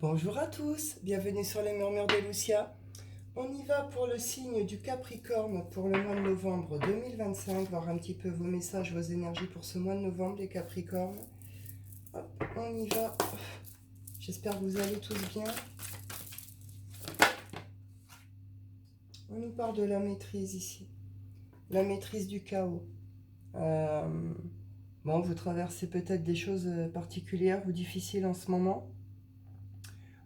Bonjour à tous, bienvenue sur les murmures de Lucia. On y va pour le signe du Capricorne pour le mois de novembre 2025, voir un petit peu vos messages, vos énergies pour ce mois de novembre, les Capricornes. Hop, on y va. J'espère que vous allez tous bien. On nous parle de la maîtrise ici, la maîtrise du chaos. Bon, vous traversez peut-être des choses particulières ou difficiles en ce moment.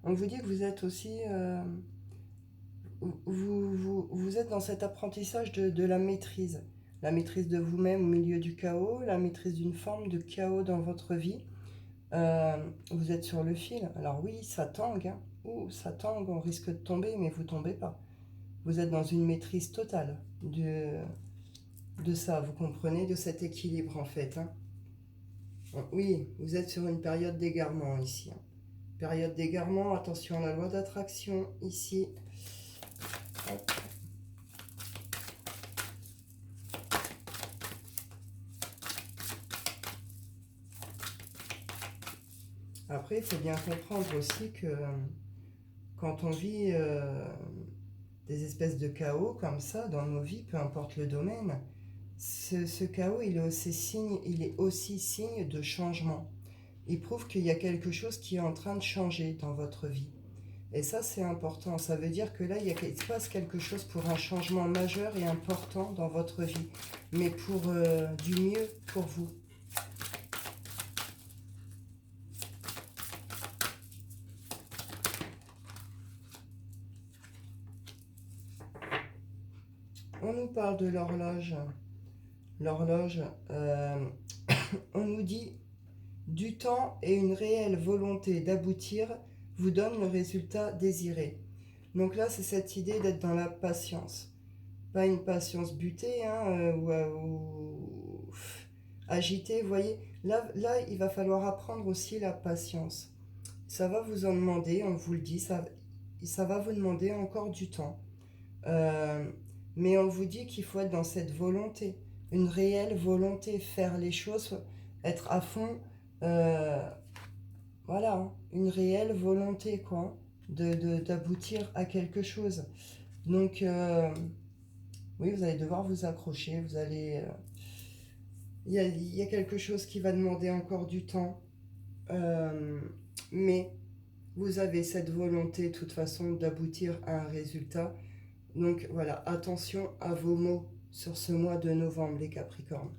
On vous dit que vous êtes aussi... vous êtes dans cet apprentissage de la maîtrise. La maîtrise de vous-même au milieu du chaos, la maîtrise d'une forme de chaos dans votre vie. Vous êtes sur le fil. Alors oui, ça tangue. Hein. Ouh, ça tangue, on risque de tomber, mais vous ne tombez pas. Vous êtes dans une maîtrise totale de ça, vous comprenez, de cet équilibre en fait. Hein. Oui, vous êtes sur une période d'égarement ici. Hein. Période d'égarement, attention à la loi d'attraction ici. Hop. Après, il faut bien comprendre aussi que quand on vit des espèces de chaos comme ça dans nos vies, peu importe le domaine, ce chaos, il est aussi signe de changement. Il prouve qu'il y a quelque chose qui est en train de changer dans votre vie. Et ça, c'est important. Ça veut dire que là, il se passe quelque chose pour un changement majeur et important dans votre vie, mais pour du mieux pour vous. On nous parle de l'horloge. L'horloge, on nous dit du temps et une réelle volonté d'aboutir vous donne le résultat désiré. Donc là, c'est cette idée d'être dans la patience. Pas une patience butée hein, ou agitée, vous voyez. Là, il va falloir apprendre aussi la patience. Ça va vous en demander, on vous le dit, ça va vous demander encore du temps. Mais on vous dit qu'il faut être dans cette volonté, une réelle volonté, faire les choses, être à fond, voilà, hein, une réelle volonté, quoi, d'aboutir à quelque chose. Donc, oui, vous allez devoir vous accrocher, vous allez... Il y a quelque chose qui va demander encore du temps, mais vous avez cette volonté, de toute façon, d'aboutir à un résultat. Donc voilà, attention à vos mots sur ce mois de novembre, les Capricornes.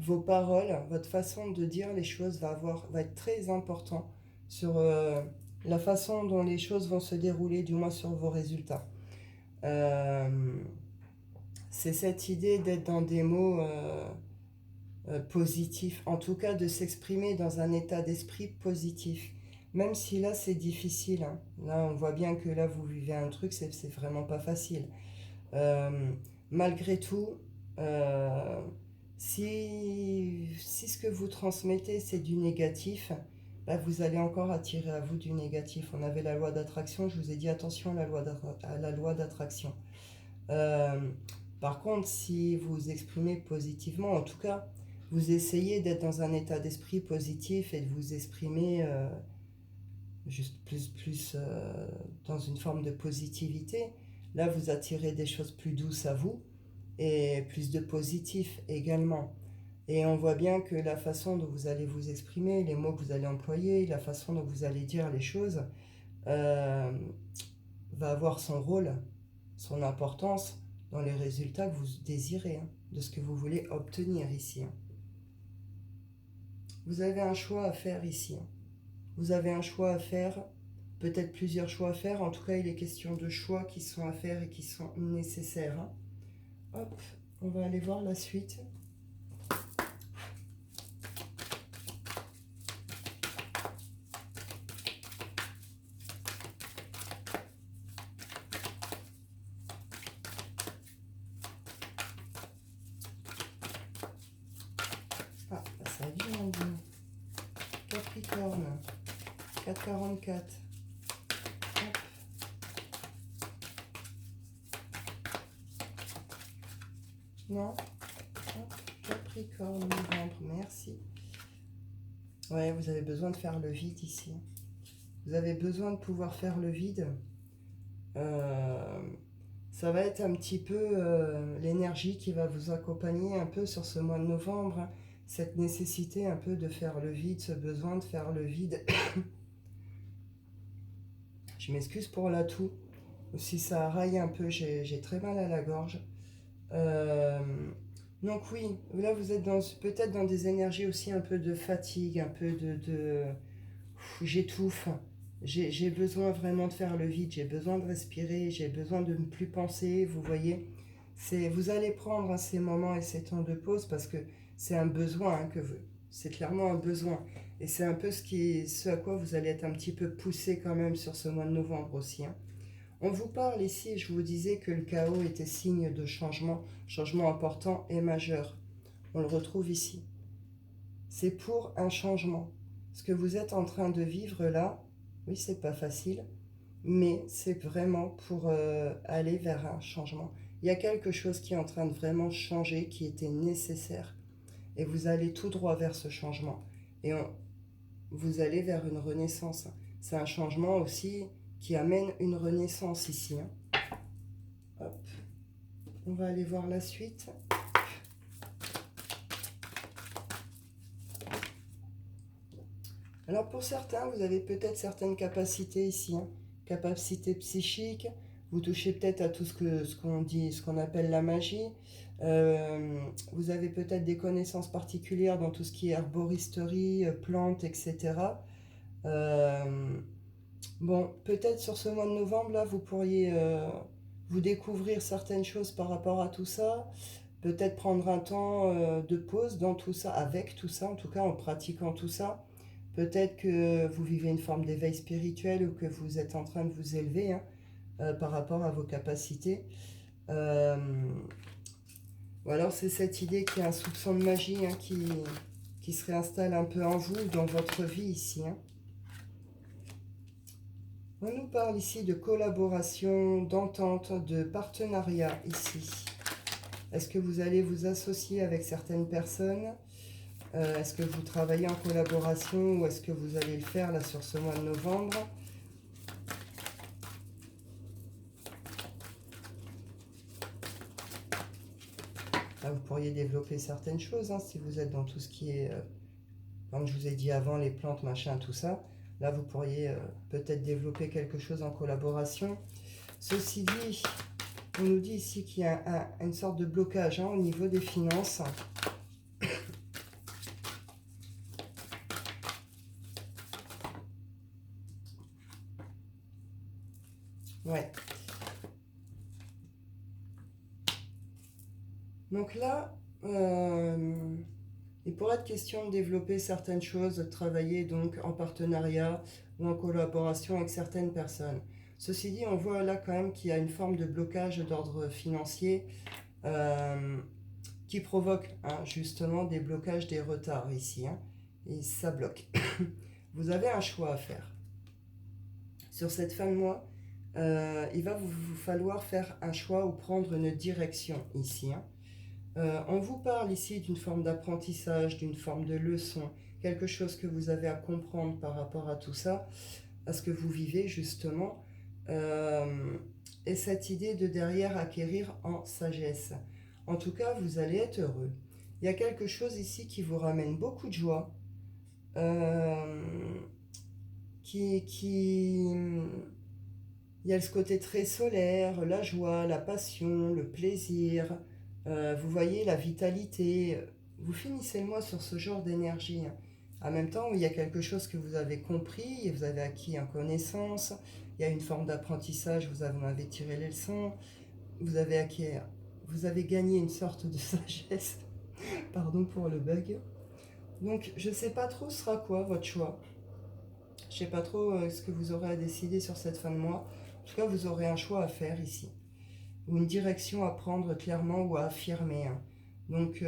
Vos paroles, votre façon de dire les choses va être très important sur la façon dont les choses vont se dérouler, du moins sur vos résultats. C'est cette idée d'être dans des mots positifs, en tout cas de s'exprimer dans un état d'esprit positif. Même si là c'est difficile, hein. Là on voit bien que là vous vivez un truc, c'est vraiment pas facile. Malgré tout, si ce que vous transmettez c'est du négatif, bah, vous allez encore attirer à vous du négatif. On avait la loi d'attraction, je vous ai dit attention à la loi d'attraction. Par contre, si vous exprimez positivement, en tout cas, vous essayez d'être dans un état d'esprit positif et de vous exprimer juste plus dans une forme de positivité, là vous attirez des choses plus douces à vous et plus de positif également. Et on voit bien que la façon dont vous allez vous exprimer, les mots que vous allez employer, la façon dont vous allez dire les choses, euh, va avoir son rôle, son importance dans les résultats que vous désirez, hein, de ce que vous voulez obtenir ici. Hein. Vous avez un choix à faire ici. Hein. Vous avez un choix à faire, peut-être plusieurs choix à faire. En tout cas, il est question de choix qui sont à faire et qui sont nécessaires. Hein. Hop, on va aller voir la suite. Ah, bah ça vient, mon Dieu. Capricorne, 4,44. Hop. Non. Hop. Capricorne, novembre, merci. Ouais, vous avez besoin de faire le vide ici. Vous avez besoin de pouvoir faire le vide. Euh, Ça va être un petit peu l'énergie qui va vous accompagner un peu sur ce mois de novembre, hein. Cette nécessité un peu de faire le vide, ce besoin de faire le vide. Je m'excuse pour la toux. Si ça raille un peu, j'ai très mal à la gorge. Euh, donc oui, là vous êtes peut-être dans des énergies aussi un peu de fatigue, un peu j'étouffe. J'ai besoin vraiment de faire le vide, j'ai besoin de respirer, j'ai besoin de ne plus penser, vous voyez. Vous allez prendre, hein, ces moments et ces temps de pause parce que c'est un besoin, hein, c'est clairement un besoin. Et c'est un peu ce à quoi vous allez être un petit peu poussé quand même sur ce mois de novembre aussi, hein. On vous parle ici, je vous disais que le chaos était signe de changement, changement important et majeur. On le retrouve ici. C'est pour un changement. Ce que vous êtes en train de vivre là, oui, c'est pas facile, mais c'est vraiment pour aller vers un changement. Il y a quelque chose qui est en train de vraiment changer, qui était nécessaire. Et vous allez tout droit vers ce changement. Et vous allez vers une renaissance. C'est un changement aussi qui amène une renaissance ici, hein. Hop. On va aller voir la suite. Alors pour certains, vous avez peut-être certaines capacités ici, hein. Capacités psychiques, vous touchez peut-être à tout ce qu'on appelle la magie. Vous avez peut-être des connaissances particulières dans tout ce qui est herboristerie, plantes, etc. Euh, bon, peut-être sur ce mois de novembre, là, vous pourriez vous découvrir certaines choses par rapport à tout ça. Peut-être prendre un temps de pause dans tout ça, avec tout ça, en tout cas en pratiquant tout ça. Peut-être que vous vivez une forme d'éveil spirituel ou que vous êtes en train de vous élever, hein, par rapport à vos capacités. Euh, ou alors c'est cette idée qu'il y a un soupçon de magie, hein, qui se réinstalle un peu en vous, dans votre vie ici, hein. On nous parle ici de collaboration, d'entente, de partenariat ici. Est-ce que vous allez vous associer avec certaines personnes? Est-ce que vous travaillez en collaboration ou est-ce que vous allez le faire là sur ce mois de novembre? Là, vous pourriez développer certaines choses, hein, si vous êtes dans tout ce qui est, comme je vous ai dit avant, les plantes, machin, tout ça. Là, vous pourriez peut-être développer quelque chose en collaboration. Ceci dit, on nous dit ici qu'il y a une sorte de blocage, hein, au niveau des finances. Ouais. Donc là, il pourrait être question de développer certaines choses, de travailler donc en partenariat ou en collaboration avec certaines personnes. Ceci dit, on voit là quand même qu'il y a une forme de blocage d'ordre financier, euh, qui provoque, hein, justement des blocages, des retards ici, hein, et ça bloque. Vous avez un choix à faire. Sur cette fin de mois, il va vous falloir faire un choix ou prendre une direction ici, hein. On vous parle ici d'une forme d'apprentissage, d'une forme de leçon, quelque chose que vous avez à comprendre par rapport à tout ça, à ce que vous vivez justement, euh, et cette idée de derrière acquérir en sagesse. En tout cas, vous allez être heureux. Il y a quelque chose ici qui vous ramène beaucoup de joie, euh, qui... Il y a ce côté très solaire, la joie, la passion, le plaisir, vous voyez la vitalité. Vous finissez le mois sur ce genre d'énergie, hein. En même temps, il y a quelque chose que vous avez compris, et vous avez acquis en connaissance, il y a une forme d'apprentissage, vous en avez tiré les leçons, vous avez acquis, vous avez gagné une sorte de sagesse, pardon pour le bug. Donc, je ne sais pas trop ce sera quoi votre choix. Je ne sais pas trop ce que vous aurez à décider sur cette fin de mois. En tout cas, vous aurez un choix à faire ici, ou une direction à prendre clairement ou à affirmer, hein. Donc,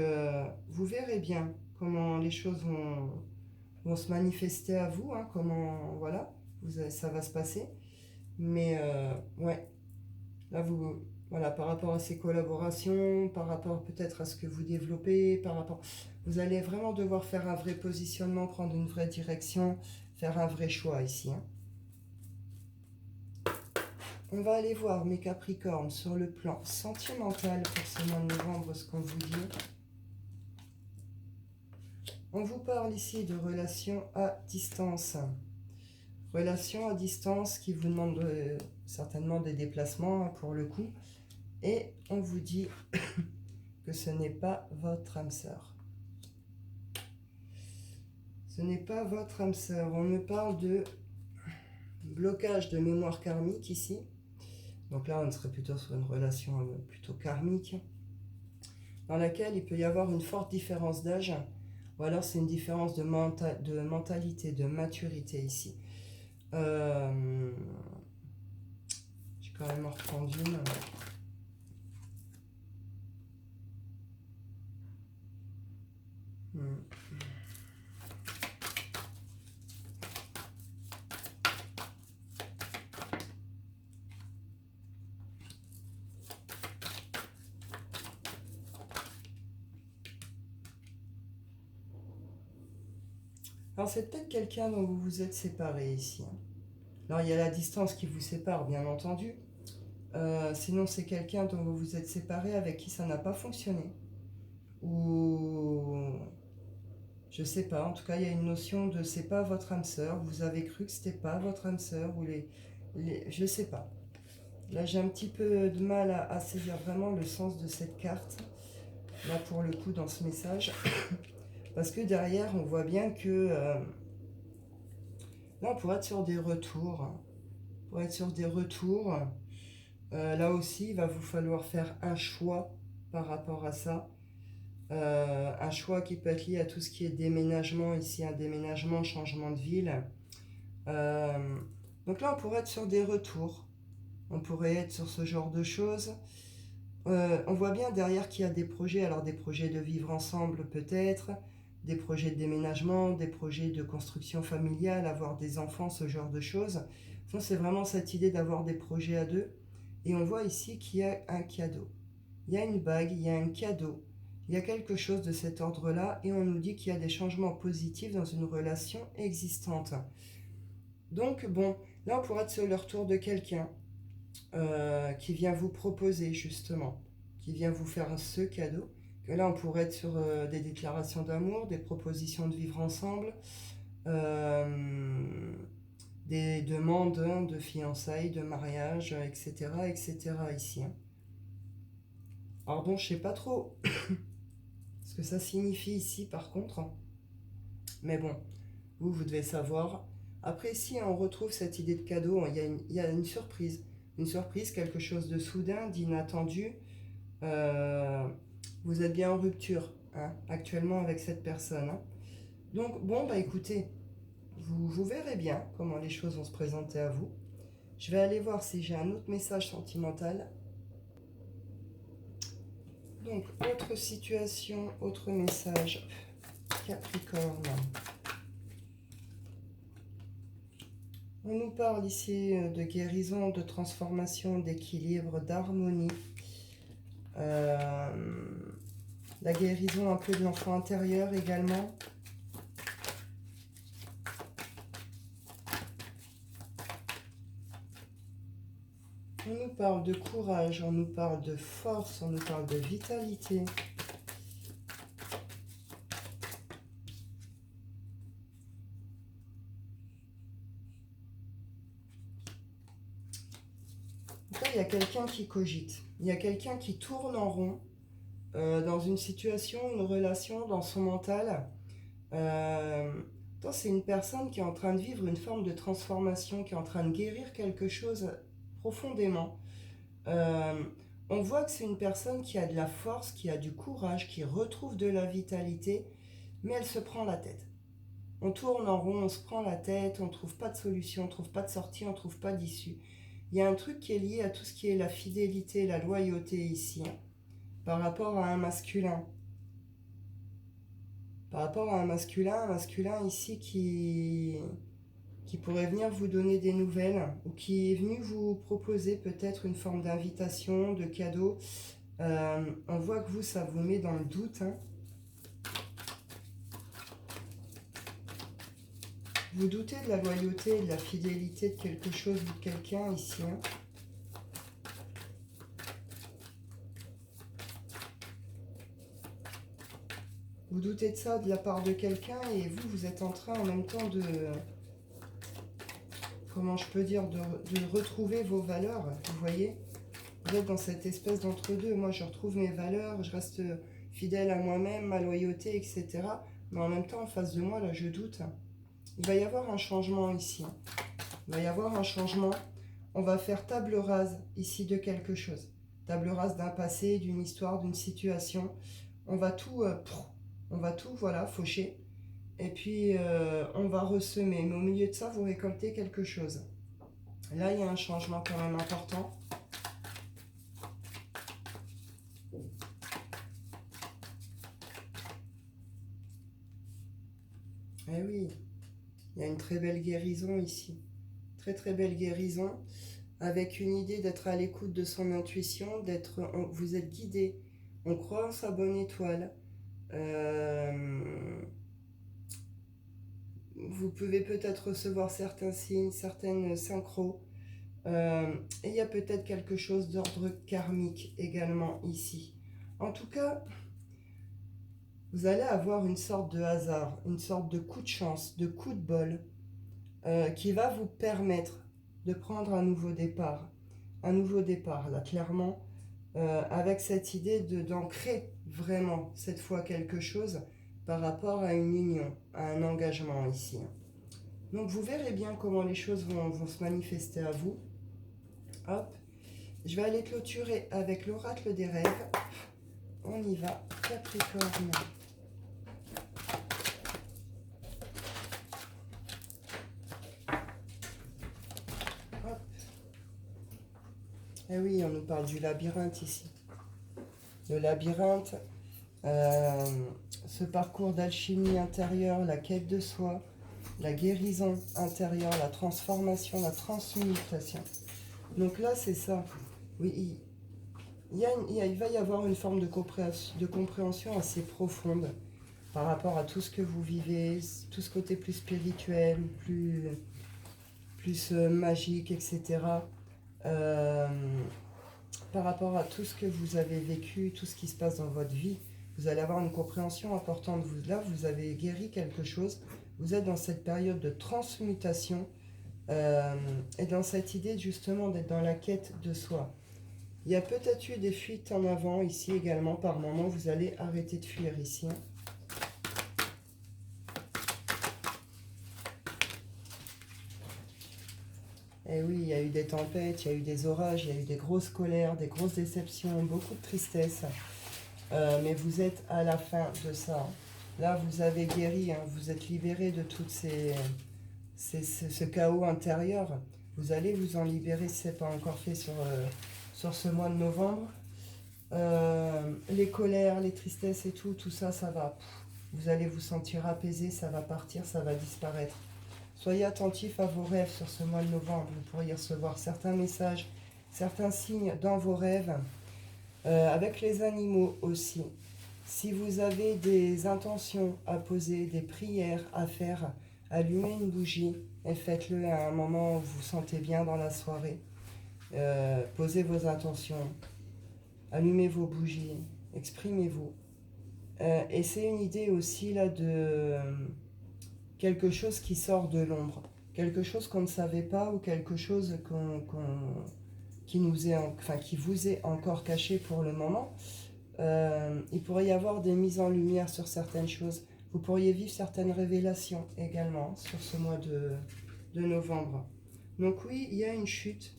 vous verrez bien comment les choses vont se manifester à vous, hein, comment, voilà, ça va se passer. Mais, ouais, là, voilà, par rapport à ces collaborations, par rapport peut-être à ce que vous développez, vous allez vraiment devoir faire un vrai positionnement, prendre une vraie direction, faire un vrai choix ici, hein. On va aller voir, mes Capricornes, sur le plan sentimental pour ce mois de novembre, ce qu'on vous dit. On vous parle ici de relations à distance. Relations à distance qui vous demandent certainement des déplacements pour le coup. Et on vous dit que ce n'est pas votre âme sœur. Ce n'est pas votre âme sœur. On me parle de blocage de mémoire karmique ici. Donc là, on serait plutôt sur une relation plutôt karmique, dans laquelle il peut y avoir une forte différence d'âge, ou alors c'est une différence de mentalité, de maturité ici. J'ai quand même en reprendre une. Alors c'est peut-être quelqu'un dont vous vous êtes séparés ici. Alors il y a la distance qui vous sépare, bien entendu. Sinon c'est quelqu'un dont vous vous êtes séparés avec qui ça n'a pas fonctionné. Ou je sais pas, en tout cas il y a une notion de c'est pas votre âme sœur, vous avez cru que c'était pas votre âme sœur, ou je sais pas. Là j'ai un petit peu de mal à saisir vraiment le sens de cette carte, là pour le coup dans ce message. Parce que derrière, on voit bien que là, on pourrait être sur des retours. Pour être sur des retours, là aussi, il va vous falloir faire un choix par rapport à ça. Un choix qui peut être lié à tout ce qui est déménagement ici, un déménagement, changement de ville. Donc là, on pourrait être sur des retours. On pourrait être sur ce genre de choses. On voit bien derrière qu'il y a des projets. Alors des projets de vivre ensemble peut-être, des projets de déménagement, des projets de construction familiale, avoir des enfants, ce genre de choses. Donc c'est vraiment cette idée d'avoir des projets à deux. Et on voit ici qu'il y a un cadeau. Il y a une bague, il y a un cadeau. Il y a quelque chose de cet ordre-là et on nous dit qu'il y a des changements positifs dans une relation existante. Donc bon, là on pourrait être sur le retour de quelqu'un qui vient vous proposer justement, qui vient vous faire ce cadeau. Que là on pourrait être sur des déclarations d'amour, des propositions de vivre ensemble, des demandes de fiançailles, de mariage, etc. etc. ici. Alors bon, je sais pas trop ce que ça signifie ici par contre, mais bon, vous devez savoir. Après ici on retrouve cette idée de cadeau, il y a une surprise, quelque chose de soudain, d'inattendu. Vous êtes bien en rupture hein, actuellement avec cette personne. Hein. Donc bon, bah écoutez, vous verrez bien comment les choses vont se présenter à vous. Je vais aller voir si j'ai un autre message sentimental. Donc, autre situation, autre message. Capricorne. On nous parle ici de guérison, de transformation, d'équilibre, d'harmonie. La guérison un peu de l'enfant intérieur également. On nous parle de courage, on nous parle de force, on nous parle de vitalité. Là, il y a quelqu'un qui cogite. Il y a quelqu'un qui tourne en rond dans une situation, une relation, dans son mental. C'est une personne qui est en train de vivre une forme de transformation, qui est en train de guérir quelque chose profondément. On voit que c'est une personne qui a de la force, qui a du courage, qui retrouve de la vitalité, mais elle se prend la tête. On tourne en rond, on se prend la tête, on ne trouve pas de solution, on ne trouve pas de sortie, on ne trouve pas d'issue. Il y a un truc qui est lié à tout ce qui est la fidélité, la loyauté ici, hein, par rapport à un masculin. Par rapport à un masculin ici qui pourrait venir vous donner des nouvelles ou qui est venu vous proposer peut-être une forme d'invitation, de cadeau. On voit que vous, ça vous met dans le doute. Hein. Vous doutez de la loyauté et de la fidélité de quelque chose ou de quelqu'un ici. Hein. Vous doutez de ça de la part de quelqu'un et vous, vous êtes en train en même temps de... Comment je peux dire, de retrouver vos valeurs, vous voyez? Vous êtes dans cette espèce d'entre-deux. Moi, je retrouve mes valeurs, je reste fidèle à moi-même, ma loyauté, etc. Mais en même temps, en face de moi, là, je doute. Il va y avoir un changement ici. Il va y avoir un changement. On va faire table rase ici de quelque chose. Table rase d'un passé, d'une histoire, d'une situation. On va tout, voilà, faucher. Et puis, on va ressemer. Mais au milieu de ça, vous récoltez quelque chose. Là, il y a un changement quand même important. Eh oui, il y a une très belle guérison ici. Très très belle guérison. Avec une idée d'être à l'écoute de son intuition, vous êtes guidé. On croit en sa bonne étoile. Vous pouvez peut-être recevoir certains signes, certaines synchros. Et il y a peut-être quelque chose d'ordre karmique également ici. En tout cas, vous allez avoir une sorte de hasard, une sorte de coup de chance, de coup de bol, qui va vous permettre de prendre un nouveau départ. Un nouveau départ, là, clairement, avec cette idée d'ancrer vraiment, cette fois, quelque chose par rapport à une union, à un engagement ici. Donc vous verrez bien comment les choses vont se manifester à vous. Hop, je vais aller clôturer avec l'oracle des rêves. On y va, Capricorne. Hop. Eh oui, on nous parle du labyrinthe ici. Le labyrinthe, ce parcours d'alchimie intérieure, la quête de soi, la guérison intérieure, la transformation, la transmutation. Donc là, c'est ça. Oui, il va y avoir une forme de compréhension assez profonde par rapport à tout ce que vous vivez, tout ce côté plus spirituel, plus magique, etc. Par rapport à tout ce que vous avez vécu, tout ce qui se passe dans votre vie, vous allez avoir une compréhension importante. Là, vous avez guéri quelque chose. Vous êtes dans cette période de transmutation et dans cette idée justement d'être dans la quête de soi. Il y a peut-être eu des fuites en avant ici également. Par moment, vous allez arrêter de fuir ici. Et oui, il y a eu des tempêtes, il y a eu des orages, il y a eu des grosses colères, des grosses déceptions, beaucoup de tristesse. Mais vous êtes à la fin de ça. Là, vous avez guéri, hein, vous êtes libéré de tout ce chaos intérieur. Vous allez vous en libérer si ce n'est pas encore fait sur ce mois de novembre. Les colères, les tristesses et tout ça, ça va. Vous allez vous sentir apaisé, ça va partir, ça va disparaître. Soyez attentifs à vos rêves sur ce mois de novembre. Vous pourriez recevoir certains messages, certains signes dans vos rêves. Avec les animaux aussi. Si vous avez des intentions à poser, des prières à faire, allumez une bougie et faites-le à un moment où vous vous sentez bien dans la soirée. Posez vos intentions, allumez vos bougies, exprimez-vous. Et c'est une idée aussi là de quelque chose qui sort de l'ombre, quelque chose qu'on ne savait pas ou quelque chose qui vous est encore caché pour le moment. Il pourrait y avoir des mises en lumière sur certaines choses. Vous pourriez vivre certaines révélations également sur ce mois de novembre. Donc oui, il y a une chute.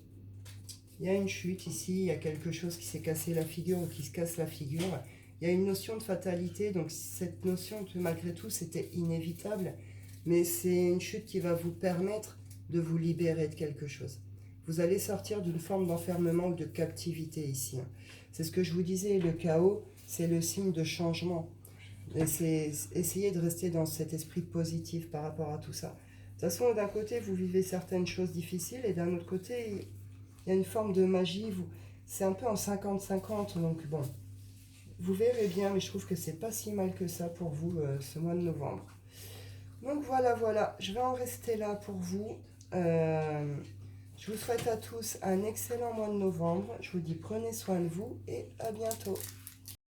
Il y a une chute ici, il y a quelque chose qui s'est cassé la figure ou qui se casse la figure. Il y a une notion de fatalité, donc cette notion que malgré tout c'était inévitable, mais c'est une chute qui va vous permettre de vous libérer de quelque chose. Vous allez sortir d'une forme d'enfermement ou de captivité ici. C'est ce que je vous disais, le chaos, c'est le signe de changement. Et c'est essayer de rester dans cet esprit positif par rapport à tout ça. De toute façon, d'un côté, vous vivez certaines choses difficiles et d'un autre côté, il y a une forme de magie. C'est un peu en 50-50, donc bon, vous verrez bien, mais je trouve que c'est pas si mal que ça pour vous ce mois de novembre. Donc voilà, je vais en rester là pour vous. Je vous souhaite à tous un excellent mois de novembre. Je vous dis prenez soin de vous et à bientôt.